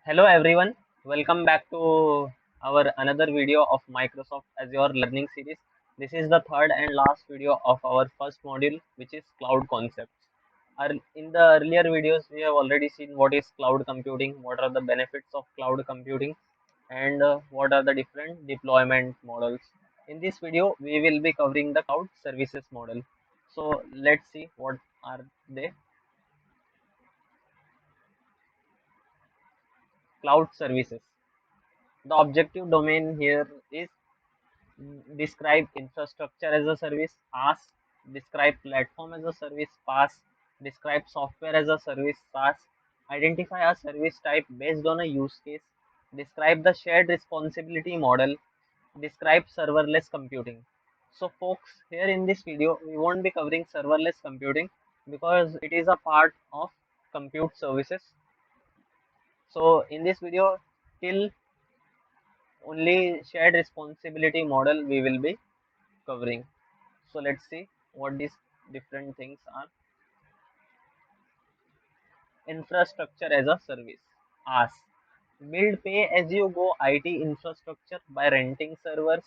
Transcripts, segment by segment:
Hello everyone, welcome back to our another video of Microsoft Azure learning series. This is the third and last video of our first module, which is cloud concepts. In the earlier videos, we have already seen what is cloud computing, what are the benefits of cloud computing, and what are the different deployment models. In this video, we will be covering the cloud services model. So let's see what are they. Cloud services. The objective domain here is describe infrastructure as a service, PaaS, describe platform as a service, PaaS, describe software as a service, SaaS, identify a service type based on a use case, describe the shared responsibility model, describe serverless computing. So folks, here in this video, we won't be covering serverless computing because it is a part of compute services. So in this video, till only shared responsibility model we will be covering. So let's see what these different things are. Infrastructure as a service. AaaS. Build pay as you go IT infrastructure by renting servers,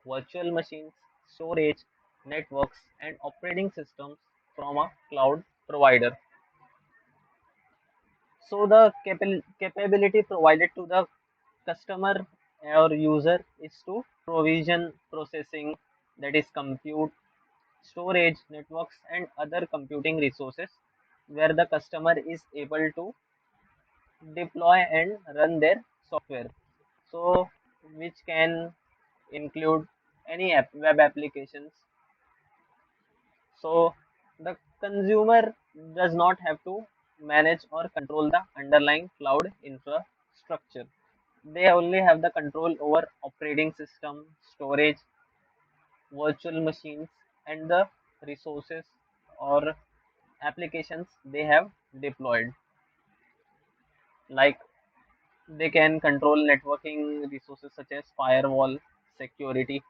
virtual machines, storage, networks, and operating systems from a cloud provider. So the capability provided to the customer or user is to provision processing, that is compute, storage, networks, and other computing resources where the customer is able to deploy and run their software. So, which can include any web applications. So, the consumer does not have to manage or control the underlying cloud infrastructure. They only have the control over operating system, storage, virtual machines, and the resources or applications they have deployed. Like they can control networking resources such as firewall, security,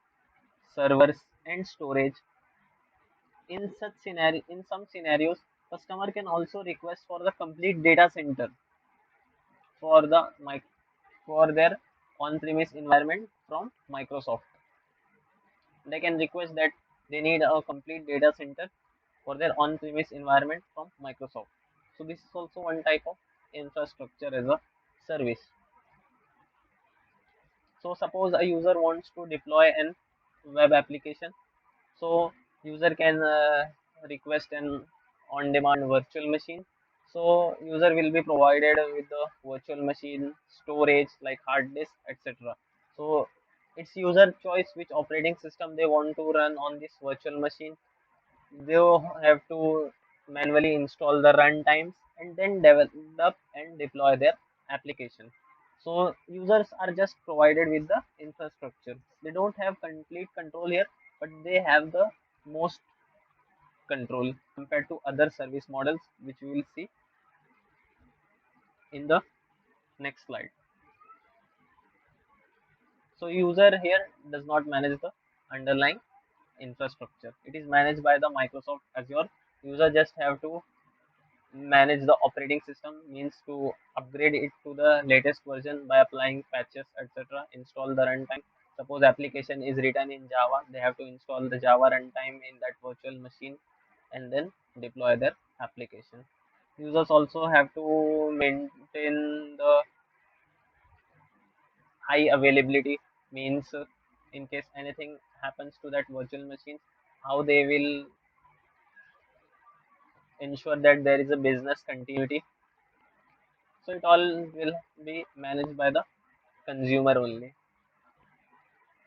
servers, and storage. In some scenarios, customer can also request for the complete data center for for their on-premise environment from Microsoft. They can request that they need a complete data center for their on-premise environment from Microsoft. So this is also one type of infrastructure as a service. So suppose a user wants to deploy an web application. So user can request an on-demand virtual machine. So user will be provided with the virtual machine, storage like hard disk, etc. So it's user choice which operating system they want to run on this virtual machine. They have to manually install the runtimes and then develop and deploy their application. So users are just provided with the infrastructure. They don't have complete control here, but they have the most control compared to other service models, which we will see in the next slide. So user here does not manage the underlying infrastructure. It is managed by the Microsoft Azure. User just have to manage the operating system, means to upgrade it to the latest version by applying patches, etc. Install the runtime. Suppose application is written in Java, they have to install the Java runtime in that virtual machine and then deploy their application. Users also have to maintain the high availability, means in case anything happens to that virtual machine, how they will ensure that there is a business continuity. So it all will be managed by the consumer only.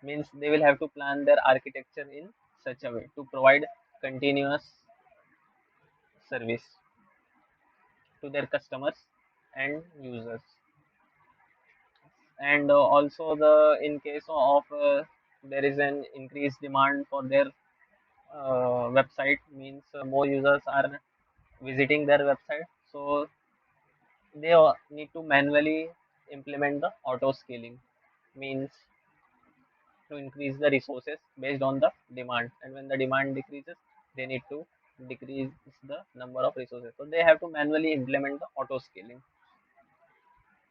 Means they will have to plan their architecture in such a way to provide continuous service to their customers and users. And also the in case of there is an increased demand for their website, means more users are visiting their website, so they need to manually implement the auto scaling, means to increase the resources based on the demand, and when the demand decreases they need to decrease the number of resources, so they have to manually implement the auto scaling.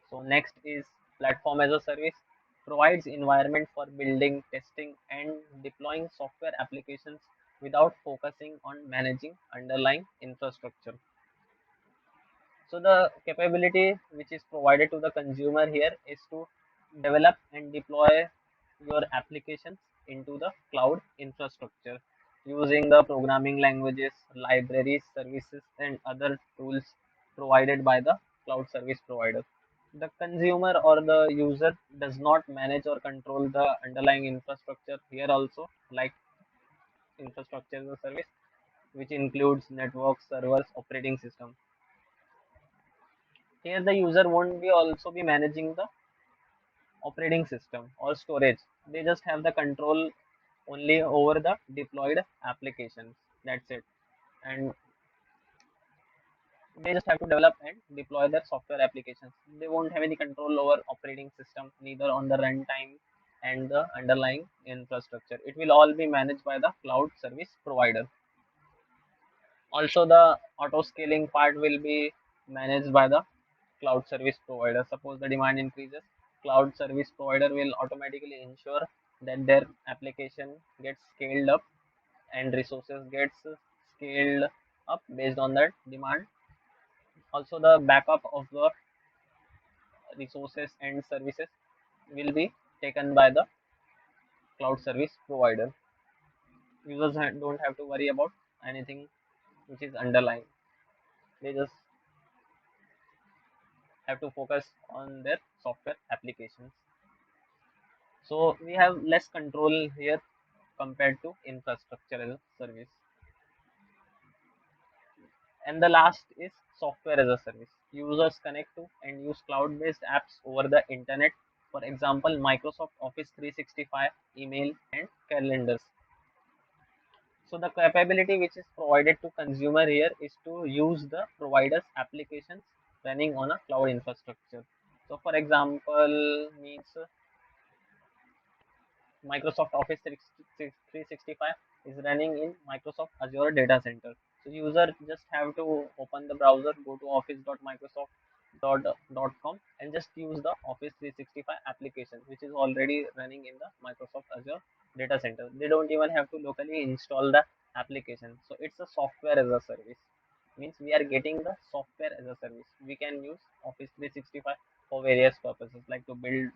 So next is platform as a service, provides environment for building, testing, and deploying software applications without focusing on managing underlying infrastructure. So the capability which is provided to the consumer here is to develop and deploy your applications into the cloud infrastructure using the programming languages, libraries, services, and other tools provided by the cloud service provider. The consumer or the user does not manage or control the underlying infrastructure here also, like infrastructure as a service, which includes networks, servers, operating system. Here the user won't be also be managing the operating system or storage. They just have the control only over the deployed applications. That's it. And they just have to develop and deploy their software applications. They won't have any control over operating system, neither on the runtime and the underlying infrastructure. It will all be managed by the cloud service provider. Also, the auto scaling part will be managed by the cloud service provider. Suppose the demand increases, cloud service provider will automatically ensure that their application gets scaled up and resources gets scaled up based on that demand. Also, the backup of the resources and services will be taken by the cloud service provider. Users don't have to worry about anything which is underlying. They just have to focus on their software applications. So we have less control here compared to infrastructure as a service. And the last is software as a service. Users connect to and use cloud-based apps over the internet. For example, Microsoft Office 365, email, and calendars. So the capability which is provided to consumer here is to use the provider's applications running on a cloud infrastructure. So for example, means Microsoft Office 365 is running in Microsoft Azure data center. So user just have to open the browser, go to office.microsoft.com and just use the Office 365 application, which is already running in the Microsoft Azure data center. They don't even have to locally install the application. So it's a software as a service. Means we are getting the software as a service. We can use Office 365 for various purposes like to build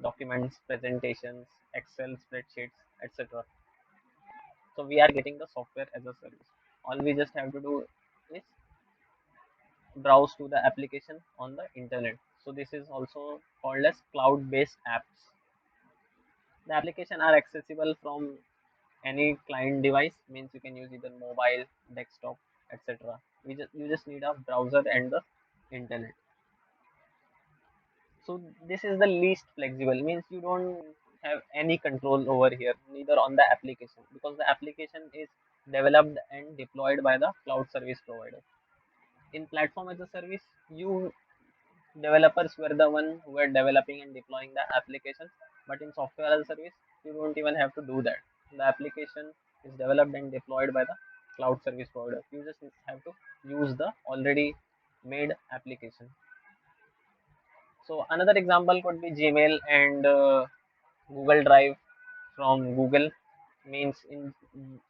documents, presentations, Excel spreadsheets, etc. So we are getting the software as a service. All we just have to do is browse to the application on the internet. So this is also called as cloud-based apps. The application are accessible from any client device, means you can use either mobile, desktop, etc. You just need a browser and the internet. So this is the least flexible, means you don't have any control over here, neither on the application, because the application is developed and deployed by the cloud service provider. In platform as a service, you developers were the one who were developing and deploying the applications, but in software as a service, you don't even have to do that. The application is developed and deployed by the cloud service provider. You just have to use the already made application. So another example could be Gmail and Google Drive from Google. Means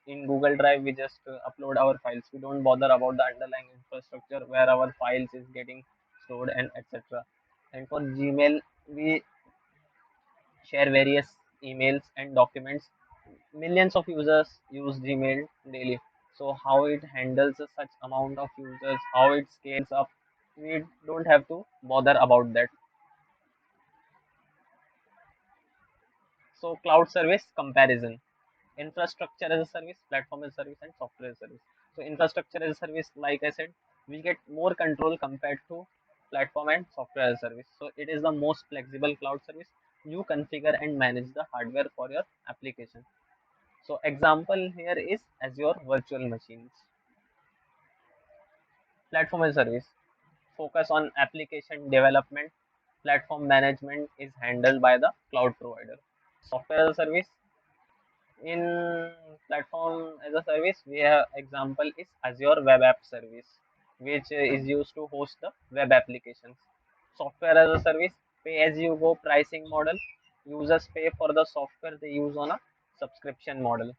in Google Drive we just upload our files. We don't bother about the underlying infrastructure where our files is getting stored and etc. And for Gmail we share various emails and documents. Millions of users use Gmail daily. So how it handles such amount of users, how it scales up, we don't have to bother about that. So cloud service comparison. Infrastructure as a service, platform as a service, and software as a service. So infrastructure as a service, like I said, we get more control compared to platform and software as a service. So it is the most flexible cloud service. You configure and manage the hardware for your application. So example here is Azure Virtual Machines. Platform as a service, focus on application development. Platform management is handled by the cloud provider. Software as a service, in platform as a service, we have example is Azure Web App Service, which is used to host the web applications. Software as a service, pay as you go pricing model. Users pay for the software they use on a subscription model.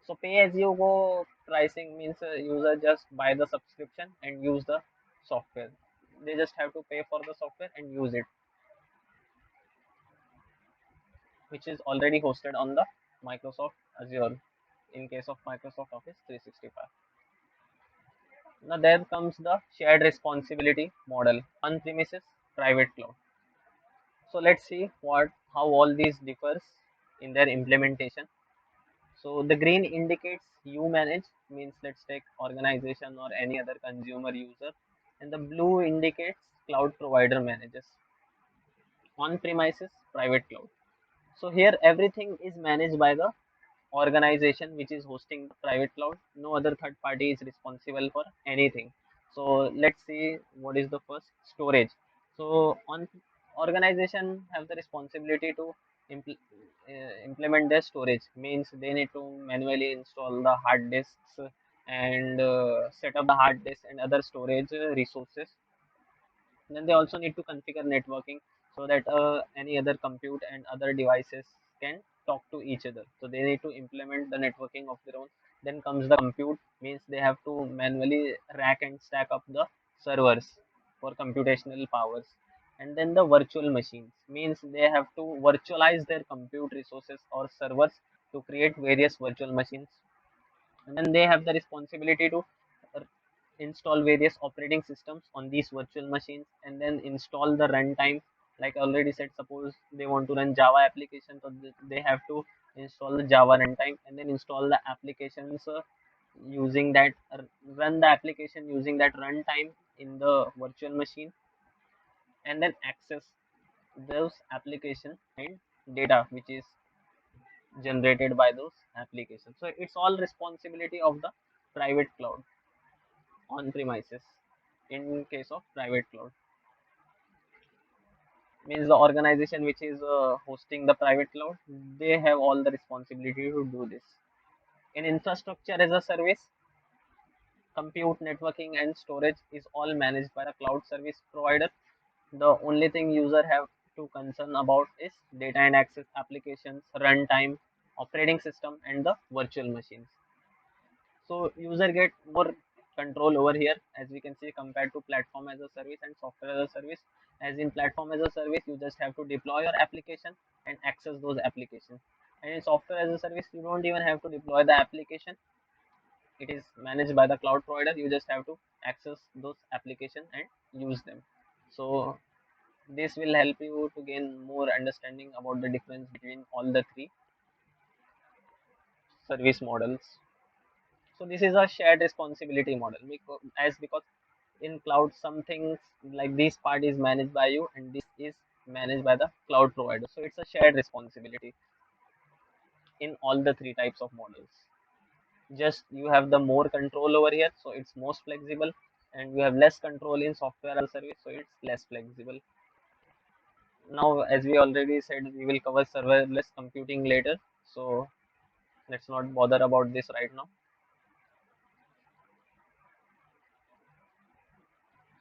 So pay as you go pricing means user just buy the subscription and use the software. They just have to pay for the software and use it, which is already hosted on the Microsoft Azure in case of Microsoft Office 365. Now there comes the shared responsibility model, on-premises, private cloud. So let's see what how all these differs in their implementation. So the green indicates you manage, means let's take organization or any other consumer user, and the blue indicates cloud provider manages, on-premises, private cloud. So here everything is managed by the organization which is hosting the private cloud. No other third party is responsible for anything. So let's see what is the first, storage. So on organization have the responsibility to implement their storage, means they need to manually install the hard disks and set up the hard disk and other storage resources. Then they also need to configure networking so that any other compute and other devices can talk to each other. So they need to implement the networking of their own. Then comes the compute, means they have to manually rack and stack up the servers for computational powers. And then the virtual machines, means they have to virtualize their compute resources or servers to create various virtual machines. And then they have the responsibility to uh, install various operating systems on these virtual machines and then install the runtime. Like I already said, suppose they want to run Java application, so they have to install the Java runtime and then install the applications using that, run the application using that runtime in the virtual machine, and then access those application and data which is generated by those applications. So it's all responsibility of the private cloud, on premises. In case of private cloud, means the organization which is hosting the private cloud, they have all the responsibility to do this. In infrastructure as a service, compute, networking and storage is all managed by the cloud service provider. The only thing user have to concern about is data and access, applications, runtime, operating system and the virtual machines. So user get more control over here, as we can see, compared to platform as a service and software as a service. As in platform as a service, you just have to deploy your application and access those applications. And in software as a service, you don't even have to deploy the application. It is managed by the cloud provider. You just have to access those applications and use them. So this will help you to gain more understanding about the difference between all the three service models. So this is a shared responsibility model, because in cloud some things like this part is managed by you and this is managed by the cloud provider. So it's a shared responsibility in all the three types of models. Just you have the more control over here, so it's most flexible, and you have less control in software as a service, so it's less flexible. Now, as we already said, we will cover serverless computing later, so let's not bother about this right now.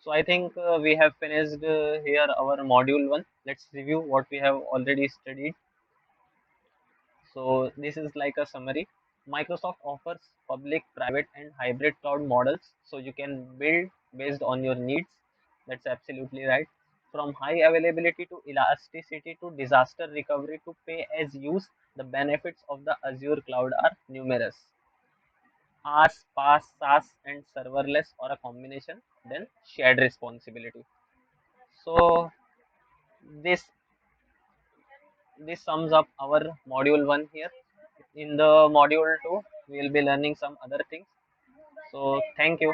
So I think we have finished here our module 1. Let's review what we have already studied. So this is like a summary. Microsoft offers public, private, and hybrid cloud models, so you can build based on your needs. That's absolutely right. From high availability to elasticity to disaster recovery to pay as use, the benefits of the Azure cloud are numerous. IaaS, PaaS, SaaS, and serverless or a combination, then shared responsibility. So this this sums up our module 1 here. In the module 2, we will be learning some other things. So thank you.